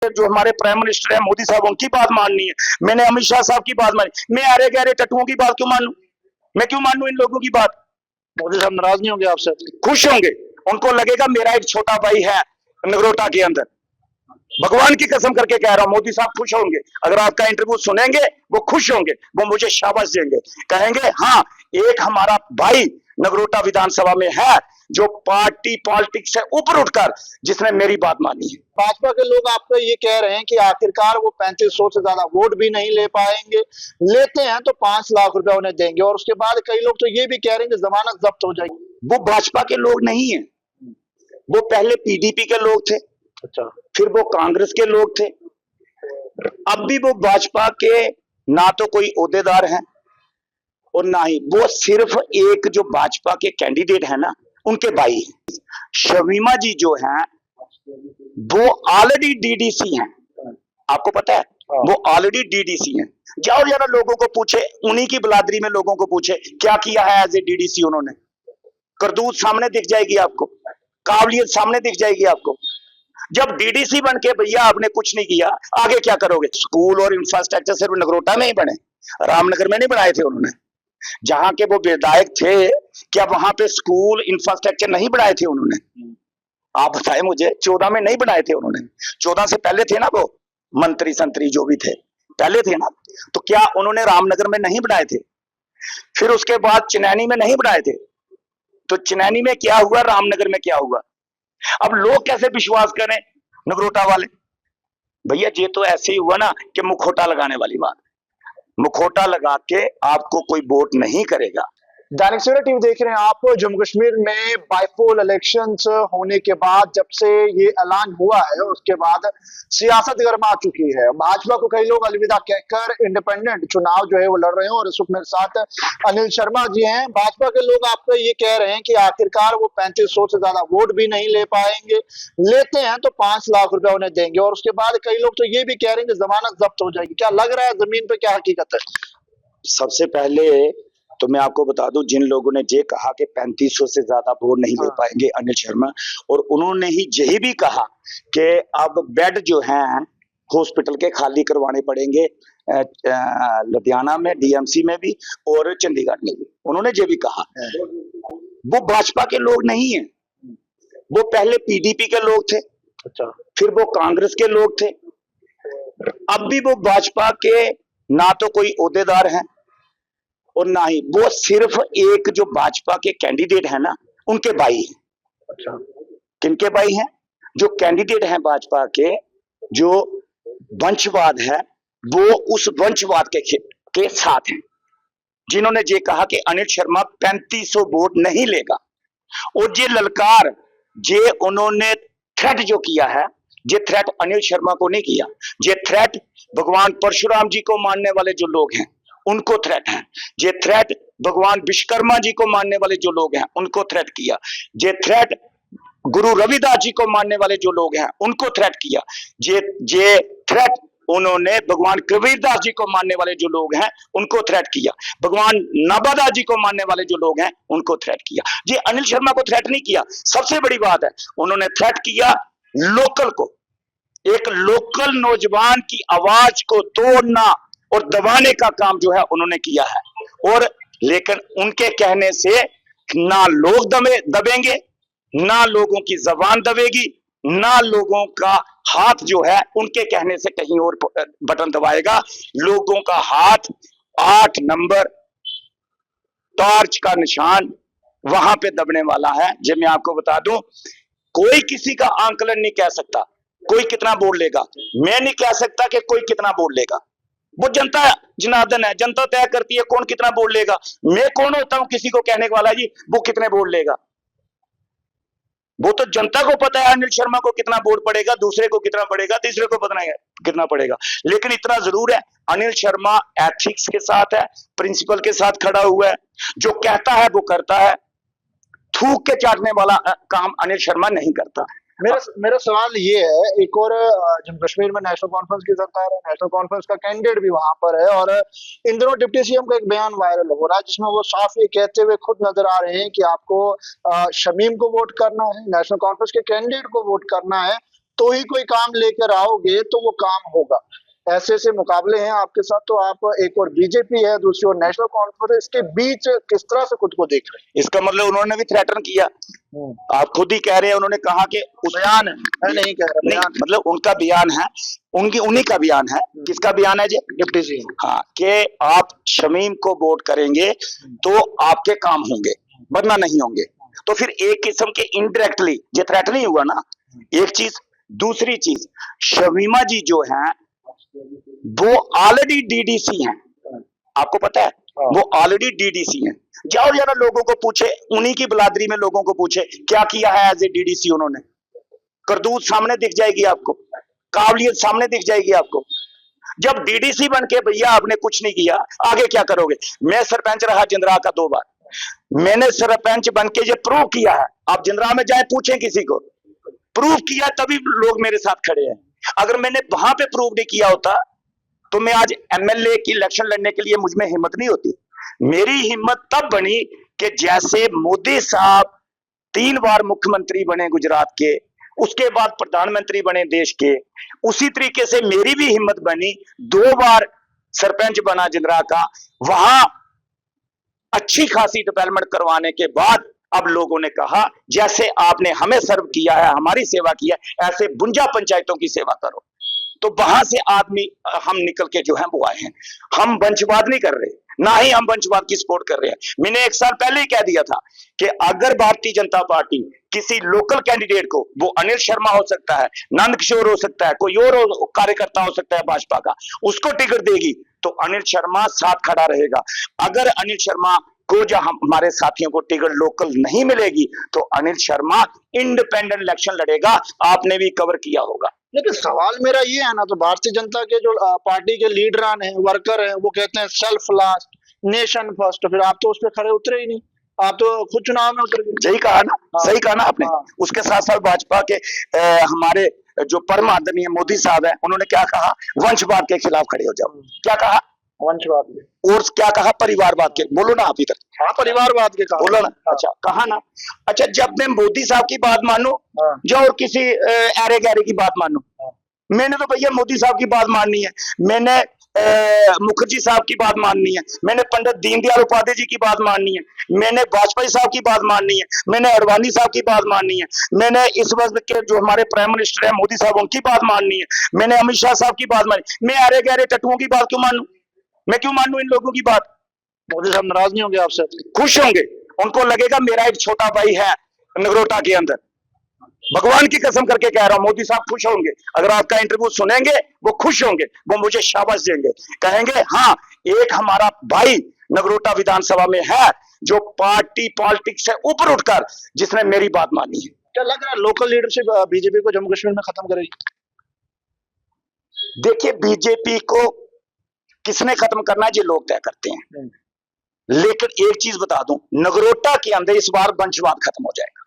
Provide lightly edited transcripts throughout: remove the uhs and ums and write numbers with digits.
जो हमारे prime minister है मोदी साहब, उनकी बात माननी है, मैंने अमित शाह साहब की बात मानी। मैं अरे गहरे टट्टुओं की बात क्यों मानूं? मैं क्यों मानूं इन लोगों की बात? मोदी साहब नाराज नहीं होंगे आपसे? खुश होंगे। उनको लगेगा मेरा एक छोटा भाई है नगरोटा के अंदर। भगवान की कसम करके कह रहा हूं, मोदी साहब खुश होंगे। अगर आपका इंटरव्यू सुनेंगे वो खुश होंगे, वो मुझे शाबाश देंगे, कहेंगे हाँ एक हमारा भाई नगरोटा विधानसभा में है जो पार्टी पॉलिटिक्स से ऊपर उठकर जिसने मेरी बात मानी है। भाजपा के लोग आपको ये कह रहे हैं कि आखिरकार वो 3500 से ज्यादा वोट भी नहीं ले पाएंगे, लेते हैं तो 5 लाख रुपया उन्हें देंगे, और उसके बाद कई लोग तो ये भी कह रहे हैं कि जमानत जब्त हो जाएगी। वो भाजपा के लोग नहीं है, वो पहले पीडीपी के लोग थे, अच्छा, फिर वो कांग्रेस के लोग थे, अब भी वो भाजपा के ना तो कोई ओहदेदार हैं और ना ही वो सिर्फ एक जो भाजपा के कैंडिडेट है ना उनके भाई हैं। शमीमा जी जो हैं वो ऑलरेडी डीडीसी हैं, आपको पता है, वो ऑलरेडी डीडीसी हैं। जाओ जरा लोगों को पूछे, उन्हीं की बिरादरी में लोगों को पूछे क्या किया है एज ए डीडीसी उन्होंने। करतूत सामने दिख जाएगी आपको, काबिलियत सामने दिख जाएगी आपको। जब डीडीसी बन के भैया आपने कुछ नहीं किया, आगे क्या करोगे? स्कूल और इंफ्रास्ट्रक्चर सिर्फ नगरोटा में ही बने, रामनगर में नहीं बनाए थे उन्होंने। जहां के वो विधायक थे क्या वहां पे स्कूल इंफ्रास्ट्रक्चर नहीं बनाए थे उन्होंने? आप बताएं मुझे, 14 में नहीं बनाए थे उन्होंने? 14 से पहले थे ना वो मंत्री संतरी जो भी थे, पहले थे ना। तो क्या उन्होंने रामनगर में नहीं बनाए थे? फिर उसके बाद चिनैनी में नहीं बनाए थे? तो चिनैनी में क्या हुआ, रामनगर में क्या हुआ? अब लोग कैसे विश्वास करें नगरोटा वाले? भैया ये तो ऐसे ही हुआ ना कि मुखौटा लगाने वाली बात। मुखौटा लगा के आपको कोई वोट नहीं करेगा। दैनिक सवेरा टीवी देख रहे हैं आप। जम्मू कश्मीर में बाइपोल इलेक्शंस होने के बाद जब से ये ऐलान हुआ है उसके बाद सियासत गर्मा चुकी है। भाजपा को कई लोग अलविदा कहकर इंडिपेंडेंट चुनाव जो है वो लड़ रहे हैं, और इस वक्त मेरे साथ अनिल शर्मा जी हैं। भाजपा के लोग आपको ये कह रहे हैं कि आखिरकार वो 3500 से ज्यादा वोट भी नहीं ले पाएंगे, लेते हैं तो 5 लाख रुपया उन्हें देंगे, और उसके बाद कई लोग तो ये भी कह रहे हैं कि जमानत जब्त हो जाएगी। क्या लग रहा है जमीन पे, क्या हकीकत है? सबसे पहले तो मैं आपको बता दूं, जिन लोगों ने ये कहा कि 3500 से ज्यादा वोट नहीं ले पाएंगे, अनिल शर्मा, और उन्होंने ही यही भी कहा कि अब बेड जो हैं हॉस्पिटल के खाली करवाने पड़ेंगे लुधियाना में, डीएमसी में भी और चंडीगढ़ में भी, उन्होंने ये भी कहा। वो भाजपा के लोग नहीं है, वो पहले पीडीपी के लोग थे, अच्छा, फिर वो कांग्रेस के लोग थे, अब भी वो भाजपा के ना तो कोई ओहदेदार हैं और ना ही वो सिर्फ एक जो भाजपा के कैंडिडेट है ना उनके भाई हैं। अच्छा, किनके भाई हैं? जो कैंडिडेट हैं भाजपा के, जो वंशवाद है वो उस वंशवाद के साथ हैं, जिन्होंने ये कहा कि अनिल शर्मा 3500 वोट नहीं लेगा। और ये ललकार, ये उन्होंने थ्रेट जो किया है, ये थ्रेट अनिल शर्मा को नहीं किया, ये थ्रेट भगवान परशुराम जी को मानने वाले जो लोग हैं उनको थ्रेट है। ये थ्रेट भगवान विश्वकर्मा जी को मानने वाले जो लोग हैं उनको थ्रेट किया। ये थ्रेट गुरु रविदास जी को मानने वाले जो लोग हैं उनको थ्रेट किया। ये थ्रेट उन्होंने भगवान कबीरदास जी को मानने वाले जो लोग हैं उनको थ्रेट किया। भगवान नाबादास जी को मानने वाले जो लोग हैं उनको थ्रेट किया। ये अनिल शर्मा को थ्रेट नहीं किया। सबसे बड़ी बात है, उन्होंने थ्रेट किया लोकल को, एक लोकल नौजवान की आवाज को तोड़ना और दबाने का काम जो है उन्होंने किया है। और लेकिन उनके कहने से ना लोग दबेंगे, ना लोगों की जबान दबेगी, ना लोगों का हाथ जो है उनके कहने से कहीं और बटन दबाएगा। लोगों का हाथ 8 नंबर टॉर्च का निशान वहां पे दबने वाला है। जब मैं आपको बता दूं, कोई किसी का आंकलन नहीं कह सकता कोई कितना वोट लेगा। मैं नहीं कह सकता कि कोई कितना वोट लेगा, वो जनता जनार्दन है, जनता तय करती है कौन कितना वोट लेगा। मैं कौन होता हूं किसी को कहने वाला जी वो कितने वोट लेगा? वो तो जनता को पता है अनिल शर्मा को कितना वोट पड़ेगा, दूसरे को कितना पड़ेगा, तीसरे को पता नहीं कितना पड़ेगा। लेकिन इतना जरूर है, अनिल शर्मा एथिक्स के साथ है, प्रिंसिपल के साथ खड़ा हुआ है, जो कहता है वो करता है। थूक के चाटने वाला काम अनिल शर्मा नहीं करता। मेरा सवाल ये है, एक और जम्मू कश्मीर में नेशनल कॉन्फ्रेंस की सरकार है, नेशनल कॉन्फ्रेंस का कैंडिडेट भी वहां पर है, और इन दिनों डिप्टी सीएम का एक बयान वायरल हो रहा है जिसमें वो साफ ये कहते हुए खुद नजर आ रहे हैं कि आपको शमीम को वोट करना है, नेशनल कॉन्फ्रेंस के कैंडिडेट को वोट करना है, तो ही कोई काम लेकर आओगे तो वो काम होगा। ऐसे ऐसे मुकाबले हैं आपके साथ, तो आप एक और बीजेपी है, दूसरी ओर नेशनल कॉन्फ्रेंस, के बीच किस तरह से खुद को देख रहे इसका मतलब उन्होंने भी थ्रेटन किया। हैं? आप खुद ही कह रहे हैं, उन्होंने कहा कि उस बयान है, मैं नहीं कह रहा, नहीं, बयान मतलब उनका बयान है, उनकी उन्हीं का बयान है। किसका बयान है जी? डिप्टी जी। हाँ, कि आप शमीम को वोट करेंगे तो आपके काम होंगे, वरना नहीं होंगे। तो फिर एक किस्म के इनडायरेक्टली ये थ्रेट नहीं हुआ ना, एक चीज। दूसरी चीज, शमीमा जी जो हैं वो ऑलरेडी डीडीसी हैं, आपको पता है, वो ऑलरेडी डीडीसी हैं। जाओ जरा लोगों को पूछे, उन्हीं की बिरादरी में लोगों को पूछे क्या किया है एज ए डीडीसी उन्होंने। करतूत सामने दिख जाएगी आपको, काबिलियत सामने दिख जाएगी आपको। जब डीडीसी बन के भैया आपने कुछ नहीं किया, आगे क्या करोगे? मैं सरपंच रहा जिंदरा का 2 बार, मैंने सरपंच बन के ये प्रूव किया है। आप जिंदरा में जाए पूछें किसी को, प्रूव किया तभी लोग मेरे साथ खड़े हैं। अगर मैंने वहां पे प्रूव नहीं किया होता तो मैं आज एमएलए की इलेक्शन लड़ने के लिए मुझ में हिम्मत नहीं होती। मेरी हिम्मत तब बनी कि जैसे मोदी साहब 3 बार मुख्यमंत्री बने गुजरात के, उसके बाद प्रधानमंत्री बने देश के, उसी तरीके से मेरी भी हिम्मत बनी, 2 बार सरपंच बना जिंदरा का। वहां अच्छी खासी डेवलपमेंट करवाने के बाद अब लोगों ने कहा जैसे आपने हमें सर्व किया है, हमारी सेवा की है, ऐसे 52 पंचायतों की सेवा करो। तो वहां से आदमी हम निकल के जो है वो आए हैं। हम वंशवाद नहीं कर रहे, ना ही हम वंशवाद की सपोर्ट कर रहे हैं। मैंने 1 साल पहले ही कह दिया था कि अगर भारतीय जनता पार्टी किसी लोकल कैंडिडेट को, वो अनिल शर्मा हो सकता है, नंद किशोर हो सकता है, कोई और कार्यकर्ता हो सकता है भाजपा का, उसको टिकट देगी तो अनिल शर्मा साथ खड़ा रहेगा। अगर अनिल शर्मा को जो हमारे साथियों को टिकट लोकल नहीं मिलेगी तो अनिल शर्मा इंडिपेंडेंट इलेक्शन लड़ेगा। आपने भी कवर किया होगा। लेकिन सवाल मेरा ये है ना, तो भारतीय जनता के जो पार्टी के लीडरान हैं, वर्कर हैं, वो कहते हैं सेल्फ लास्ट, नेशन फर्स्ट। फिर आप तो उस पर खड़े उतरे ही नहीं, आप तो खुद चुनाव में उतर गए। सही कहा ना, हाँ, सही कहा ना आपने। हाँ। उसके साथ साथ भाजपा के हमारे जो परम आदरणीय मोदी साहब हैं, उन्होंने क्या कहा? वंशवाद के खिलाफ खड़े हो जाओ। क्या कहा? वंशवाद के। और क्या कहा? परिवारवाद के। बोलो ना आप इधर। हाँ, परिवारवाद के कहा। बोलो ना। हाँ। अच्छा, कहा ना। अच्छा, जब मैं मोदी साहब की बात मानू हाँ। या और किसी ऐरे गैरे की बात मानू, हाँ। मैंने तो भैया मोदी साहब की बात माननी है, मैंने मुखर्जी साहब की बात माननी है, मैंने पंडित दीनदयाल उपाध्याय जी की बात माननी है, मैंने वाजपेयी साहब की बात माननी है, मैंने अडवाणी साहब की बात माननी है, मैंने इस वक्त के जो हमारे प्राइम मिनिस्टर है मोदी साहब, उनकी बात माननी है, मैंने अमित शाह साहब की बात मानी। मैं अरे गहरे टट्टुओं की बात क्यों मानूं? मैं क्यों मानूं इन लोगों की बात? मोदी साहब नाराज नहीं होंगे आपसे? खुश होंगे। उनको लगेगा मेरा एक छोटा भाई है नगरोटा के अंदर। भगवान की कसम करके कह रहा हूं, मोदी साहब खुश होंगे। अगर आपका इंटरव्यू सुनेंगे वो खुश होंगे, वो मुझे शाबाश देंगे, कहेंगे हाँ एक हमारा भाई नगरोटा विधानसभा में है जो पार्टी पॉलिटिक्स से ऊपर उठकर जिसने मेरी बात मानी है। क्या लग रहा है लोकल लीडरशिप बीजेपी को जम्मू कश्मीर में खत्म करेगी? देखिए, बीजेपी को किसने खत्म करना है ये लोग तय करते हैं, लेकिन एक चीज बता दूं, नगरोटा के अंदर इस बार वंशवाद खत्म हो जाएगा।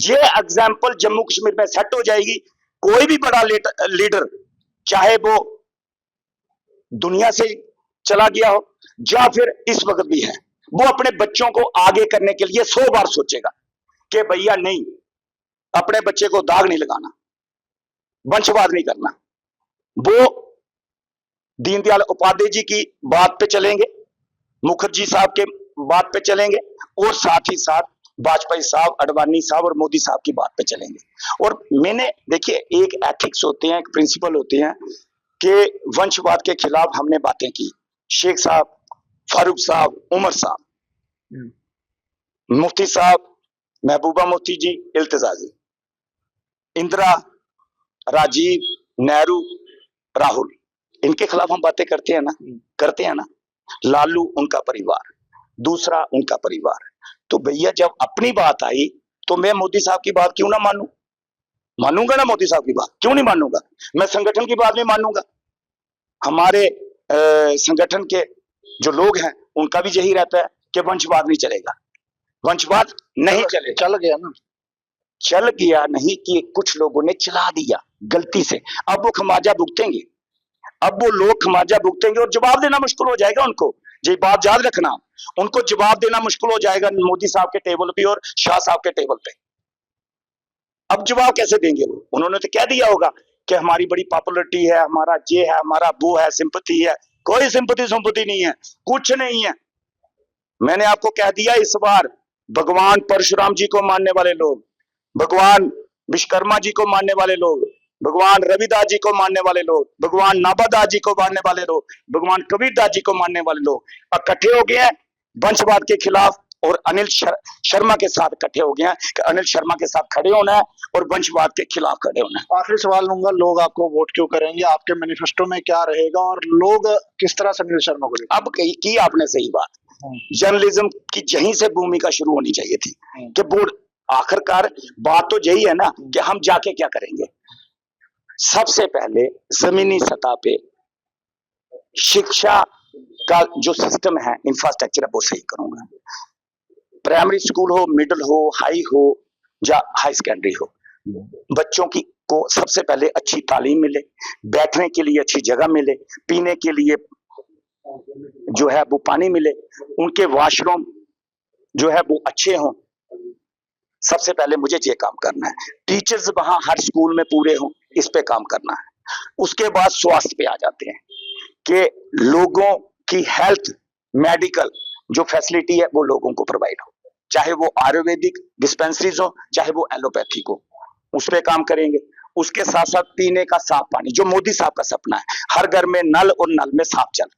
ये एग्जाम्पल जम्मू कश्मीर में सेट हो जाएगी। कोई भी बड़ा लीडर, चाहे वो दुनिया से चला गया हो या फिर इस वक्त भी है, वो अपने बच्चों को आगे करने के लिए 100 बार सोचेगा कि भैया नहीं, अपने बच्चे को दाग नहीं लगाना, वंशवाद नहीं करना। वो दीनदयाल उपाध्याय जी की बात पे चलेंगे, मुखर्जी साहब के बात पे चलेंगे, और साथ ही साथ वाजपेयी साहब, अडवाणी साहब और मोदी साहब की बात पे चलेंगे। और मैंने, देखिए, एक एथिक्स होते हैं, एक प्रिंसिपल होते हैं कि वंशवाद के खिलाफ हमने बातें की। शेख साहब, फारूक साहब, उमर साहब, मुफ्ती साहब, महबूबा मुफ्ती जी, इल्तिजा जी, इंदिरा, राजीव, नेहरू, राहुल, इनके खिलाफ हम बातें करते हैं ना, करते हैं ना। लालू उनका परिवार, दूसरा उनका परिवार। तो भैया जब अपनी बात आई तो मैं मोदी साहब की बात क्यों ना मानूं? मानूंगा ना मोदी साहब की बात, क्यों नहीं मानूंगा? मैं संगठन की बात भी मानूंगा। हमारे संगठन के जो लोग हैं उनका भी यही रहता है कि वंशवाद नहीं चलेगा, वंशवाद नहीं चलेगा। चल गया ना, चल गया नहीं कि कुछ लोगों ने चला दिया गलती से, अब वो खमाजा भुगतेंगे, अब वो लोग खमाजा भुगतेंगे और जवाब देना मुश्किल हो जाएगा उनको। ये बात याद रखना, उनको जवाब देना मुश्किल हो जाएगा मोदी साहब के टेबल पे और शाह साहब के टेबल पे। अब जवाब कैसे देंगे वो? उन्होंने तो कह दिया होगा कि हमारी बड़ी पॉपुलरिटी है, हमारा ये है, हमारा वो है, सिंपैथी है। कोई सिंपैथी नहीं है, कुछ नहीं है। मैंने आपको कह दिया इस बार, भगवान परशुराम जी को मानने वाले लोग, भगवान विश्वकर्मा जी को मानने वाले लोग, भगवान रविदास जी को मानने वाले लोग, भगवान नाभादास जी को मानने वाले लोग, भगवान कबीरदास जी को मानने वाले लोग इकट्ठे हो गए हैं वंशवाद के खिलाफ, और अनिल शर्मा के साथ इकट्ठे हो गए हैं कि अनिल शर्मा के साथ खड़े होना है और वंशवाद के खिलाफ खड़े होना है। आखिरी सवाल लूंगा, लोग आपको वोट क्यों करेंगे, आपके मैनिफेस्टो में क्या रहेगा और लोग किस तरह से अनिल शर्मा को देखेंगे? अब की आपने सही बात, जर्नलिज्म की यहीं से भूमिका शुरू होनी चाहिए थी कि बोर्ड, आखिरकार बात तो यही है ना कि हम जाके क्या करेंगे। सबसे पहले जमीनी सतह पे शिक्षा का जो सिस्टम है, इंफ्रास्ट्रक्चर है, वो सही करूंगा। प्राइमरी स्कूल हो, मिडिल हो, हाई हो या हाई सेकेंडरी हो, बच्चों की को सबसे पहले अच्छी तालीम मिले, बैठने के लिए अच्छी जगह मिले, पीने के लिए जो है वो पानी मिले, उनके वॉशरूम जो है वो अच्छे हों। सबसे पहले मुझे ये काम करना है। टीचर्स वहां हर स्कूल में पूरे हों, इस पे काम करना है। उसके बाद स्वास्थ्य पे आ जाते हैं कि लोगों की हेल्थ, मेडिकल जो फैसिलिटी है वो लोगों को प्रोवाइड हो, चाहे वो आयुर्वेदिक डिस्पेंसरीज हो, चाहे वो एलोपैथिक हो, उस पे काम करेंगे। उसके साथ साथ पीने का साफ पानी, जो मोदी साहब का सपना है, हर घर में नल और नल में साफ जल,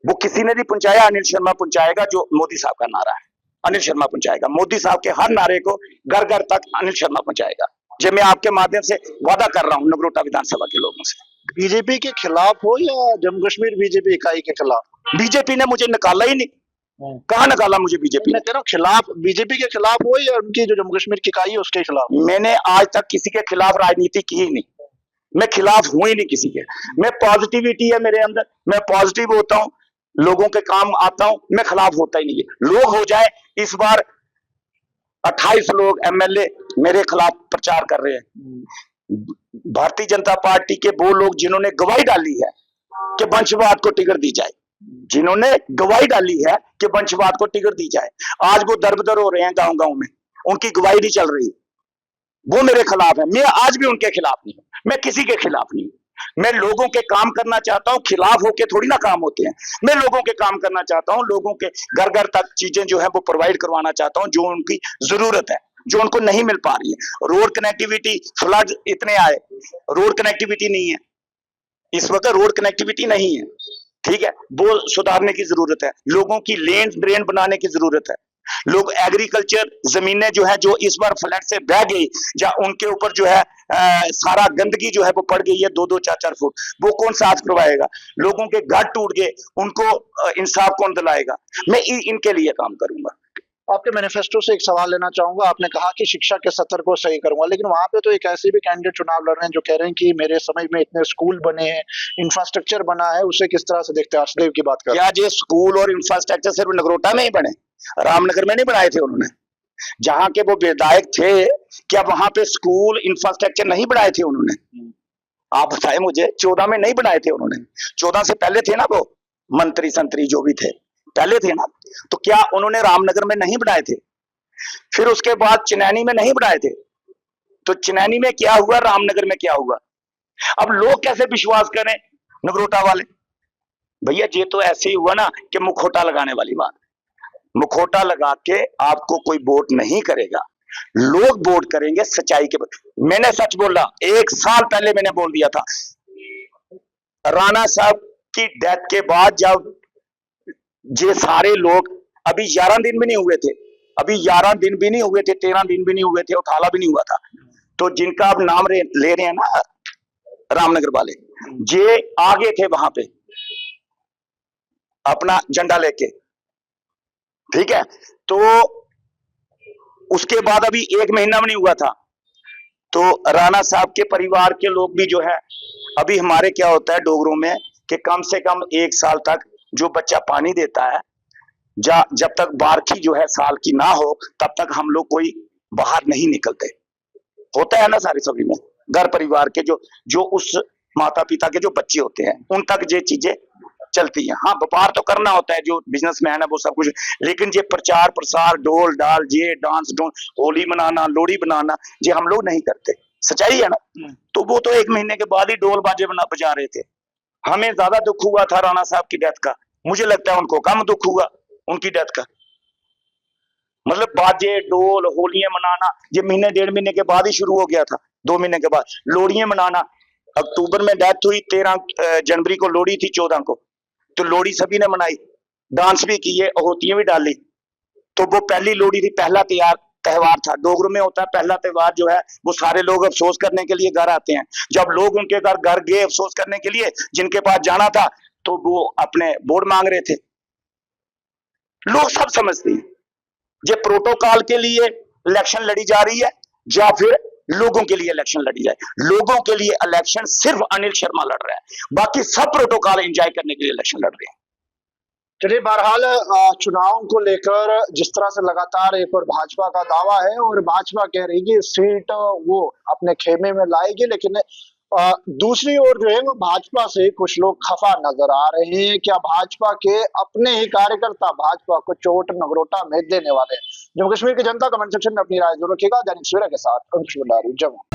वो किसी ने नहीं पहुंचाया, अनिल शर्मा पहुंचाएगा। जो मोदी साहब का नारा है, अनिल शर्मा पहुंचाएगा। मोदी साहब के हर नारे को घर घर तक अनिल शर्मा पहुंचाएगा। जो मैं आपके माध्यम से वादा कर रहा हूं नगरोटा विधानसभा के लोगों से। बीजेपी के खिलाफ हो या जम्मू कश्मीर बीजेपी इकाई के खिलाफ? बीजेपी ने मुझे निकाला ही नहीं, कहाँ निकाला मुझे बीजेपी मैं ने? कह रहा हूँ खिलाफ, बीजेपी के खिलाफ हो या उनकी जो जम्मू कश्मीर की इकाई है उसके खिलाफ? मैंने आज तक किसी के खिलाफ राजनीति की ही नहीं, मैं खिलाफ हूं ही नहीं किसी के। मैं पॉजिटिविटी है मेरे अंदर, मैं पॉजिटिव होता हूं, लोगों के काम आता हूं, मैं खिलाफ होता ही नहीं है। लोग हो जाए, इस बार 28 लोग एमएलए मेरे खिलाफ प्रचार कर रहे हैं। भारतीय जनता पार्टी के वो लोग जिन्होंने गवाही डाली है कि वंशवाद को टिकट दी जाए, जिन्होंने गवाही डाली है कि वंशवाद को टिकट दी जाए, आज वो दरबदर हो रहे हैं गांव गांव में, उनकी गवाही नहीं चल रही, वो मेरे खिलाफ है। मैं आज भी उनके खिलाफ नहीं हूं, मैं किसी के खिलाफ नहीं हूं। मैं लोगों के काम करना चाहता हूं, खिलाफ होके थोड़ी ना काम होते हैं। मैं लोगों के काम करना चाहता हूं, लोगों के घर घर तक चीजें जो है वो प्रोवाइड करवाना चाहता हूं जो उनकी जरूरत है, जो उनको नहीं मिल पा रही है। रोड कनेक्टिविटी, फ्लड इतने आए, रोड कनेक्टिविटी नहीं है इस वक्त, रोड कनेक्टिविटी नहीं है, ठीक है, वो सुधारने की जरूरत है। लोगों की लेन ड्रेन बनाने की जरूरत है। लोग एग्रीकल्चर जमीनें जो है, जो इस बार फ्लड से बह गई, या उनके ऊपर जो है सारा गंदगी जो है वो पड़ गई है 2-2, 4-4 फुट, वो कौन साफ करवाएगा? लोगों के घर टूट गए, उनको इंसाफ कौन दिलाएगा? मैं इनके लिए काम करूंगा। आपके मैनिफेस्टो से एक सवाल लेना चाहूंगा। आपने कहा कि शिक्षा के स्तर को सही करूंगा, लेकिन वहां पे तो एक ऐसे भी कैंडिडेट चुनाव लड़ रहे हैं जो कह रहे हैं कि मेरे समझ में इतने स्कूल बने हैं, इंफ्रास्ट्रक्चर बना है, उसे किस तरह से देखते हैं? हर्षदेव की बात कर। क्या ये स्कूल और इंफ्रास्ट्रक्चर सिर्फ नगरोटा में ही बने? रामनगर में नहीं बनाए थे उन्होंने? जहां के वो विधायक थे, क्या वहां पे स्कूल इंफ्रास्ट्रक्चर नहीं बनाए थे उन्होंने? आप बताएं मुझे। 14 में नहीं बनाए थे उन्होंने? 14 से पहले थे ना वो मंत्री संतरी जो भी थे, पहले थे ना। तो क्या उन्होंने रामनगर में नहीं बनाए थे? फिर उसके बाद चिनैनी में नहीं बनाए थे? तो चिनैनी में क्या हुआ, रामनगर में क्या हुआ? अब लोग कैसे विश्वास करें नगरोटा वाले? भैया ये तो ऐसे ही हुआ ना कि मुखौटा लगाने वाली बात। मुखौटा लगा के आपको कोई वोट नहीं करेगा, लोग वोट करेंगे सच्चाई के। मैंने सच बोला, 1 साल पहले मैंने बोल दिया था, राणा साहब की डेथ के बाद जब ये सारे लोग, अभी 11 दिन भी नहीं हुए थे, अभी 11 दिन भी नहीं हुए थे, 13 दिन भी नहीं हुए थे, 18 भी नहीं हुआ था, तो जिनका आप नाम ले रहे हैं ना रामनगर वाले, ये आगे थे वहां पे अपना झंडा लेके, ठीक है। तो उसके बाद अभी 1 महीना भी नहीं हुआ था, तो राणा साहब के परिवार के लोग भी जो है, अभी हमारे क्या होता है डोगरों में कि कम से कम 1 साल तक जो बच्चा पानी देता है, जब तक बारखी जो है साल की ना हो, तब तक हम लोग कोई बाहर नहीं निकलते। होता है ना सारी सभी में, घर परिवार के जो उस माता पिता के जो बच्चे होते हैं, उन तक ये चीजें चलती है। हाँ, व्यापार तो करना होता है, जो बिजनेसमैन है वो सब कुछ, लेकिन ये प्रचार प्रसार, ढोल डाल, ये डांस डोन, होली मनाना, लोहड़ी बनाना, ये हम लोग नहीं करते। सच्चाई है ना। तो वो तो 1 महीने के बाद ही ढोल बाजे बजा रहे थे। हमें ज्यादा दुख हुआ था राणा साहब की डेथ का, मुझे लगता है उनको कम दुख हुआ उनकी डेथ का। मतलब बाजे डोल होलियां मनाना ये महीने 1.5 महीने के बाद ही शुरू हो गया था, 2 महीने के बाद लोहड़ियां मनाना। अक्टूबर में डेथ हुई, 13 जनवरी को लोहड़ी थी, 14 को, तो लोहड़ी सभी ने मनाई, डांस भी किए, होतियां भी डाली। तो वो पहली लोहड़ी थी, पहला त्योहार था। डोगरों में होता है पहला त्योहार जो है वो सारे लोग अफसोस करने के लिए घर आते हैं। जब लोग उनके घर गए अफसोस करने के लिए, जिनके पास जाना था, तो वो अपने वोट मांग रहे थे। लोग सब समझते हैं ये प्रोटोकॉल के लिए इलेक्शन लड़ी जा रही है या फिर लोगों के लिए इलेक्शन लड़ी जाए। लोगों के लिए इलेक्शन सिर्फ अनिल शर्मा लड़ रहा है, बाकी सब प्रोटोकॉल एंजॉय करने के लिए इलेक्शन लड़ रहे हैं। चलिए, बहरहाल चुनाव को लेकर जिस तरह से लगातार एक और भाजपा का दावा है और भाजपा कह रही है कि सीट वो अपने खेमे में लाएगी, लेकिन दूसरी ओर जो है वो भाजपा से कुछ लोग खफा नजर आ रहे हैं। क्या भाजपा के अपने ही कार्यकर्ता भाजपा को चोट नगरोटा में देने वाले हैं? जम्मू कश्मीर की जनता कमेंट सेक्शन में अपनी राय जरूर रखिएगा। दैनिक सवेरा के साथ अंकुश भंडारी, जम्मू।